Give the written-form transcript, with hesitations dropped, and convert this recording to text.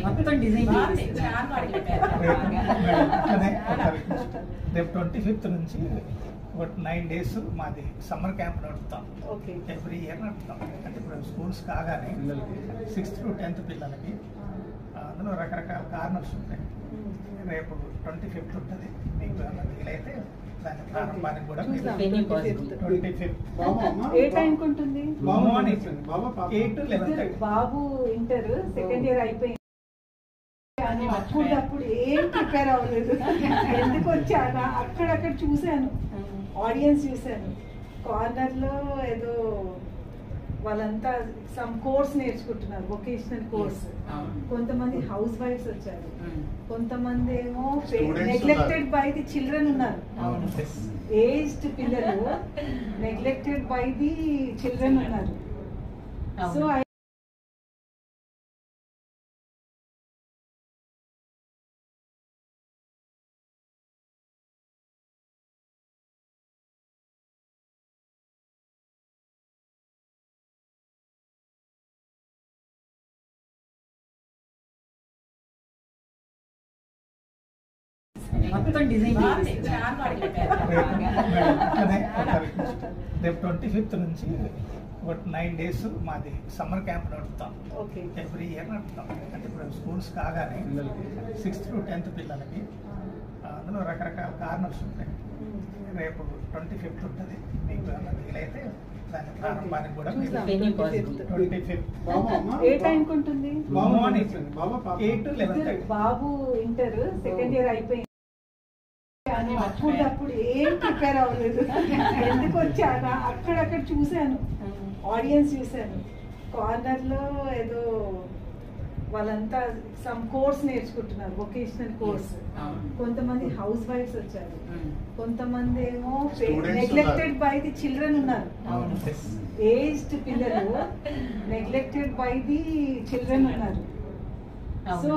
మొత్తం డిజైన్ రేపు 25th నుంచి ఒక 9 days మాది సమ్మర్ క్యాంప్ నడుపుతాం. ఎవ్రీ ఇయర్ నడుపుతాం. అంటే ఇప్పుడు స్కూల్స్ కాగానే 6th to 10th పిల్లలకి అందులో రకరకాల కార్నర్స్ ఉంటాయి. రేపు 25th ఉంటుంది. మీకు వీలైతే దాని ప్రారంభానికి కూడా 25th ఏ టైంకి ఉంటుంది? Morning 8 to 11. Babu inter second year అయిపోయింది. అప్పుడు ఏం ప్రిపేర్ అవ్వలేదు. ఎందుకు వచ్చానా అక్కడక్కడ చూశాను, ఆడియన్స్ చూశాను. కార్నర్ లో ఏదో వాళ్ళంతా సమ్ కోర్స్ నేర్చుకుంటున్నారు, వొకేషనల్ కోర్స్. కొంతమంది హౌస్ వైఫ్స్ వచ్చారు, కొంతమంది ఏమో నెగ్లెక్టెడ్ బై ది చిల్డ్రన్ ఉన్నారు. ఏజ్డ్ పిల్లలు నెగ్లెక్టెడ్ బై ది చిల్డ్రన్ ఉన్నారు. సో మొత్తం డిజైన్ రేపు 25th నుంచి ఒక 9 days మాది సమ్మర్ క్యాంప్ నడుపుతాం. ఎవ్రీ ఇయర్ నడుపుతాం. అంటే ఇప్పుడు స్కూల్స్ కాగానే 6th to 10th పిల్లలకి అందులో రకరకాల కార్నర్స్ ఉంటాయి. రేపు 25th ఉంటుంది. మీకు వీలైతే దాని ప్రారంభానికి కూడా 25th ఏ టైంకి ఉంటుంది? Morning 8 to 11. Babu inter second year అయిపోయింది. అప్పుడు ఏం ప్రిపేర్ అవ్వలేదు. ఎందుకు వచ్చానా అక్కడక్కడ చూశాను, ఆడియన్స్ చూశాను. కార్నర్ లో ఏదో వాళ్ళంతా సమ్ కోర్స్ నేర్చుకుంటున్నారు, వొకేషనల్ కోర్స్. కొంతమంది హౌస్ వైఫ్స్ వచ్చారు, కొంతమంది ఏమో నెగ్లెక్టెడ్ బై ది చిల్డ్రన్ ఉన్నారు. ఏజ్డ్ పిల్లలు నెగ్లెక్టెడ్ బై ది చిల్డ్రన్ ఉన్నారు. సో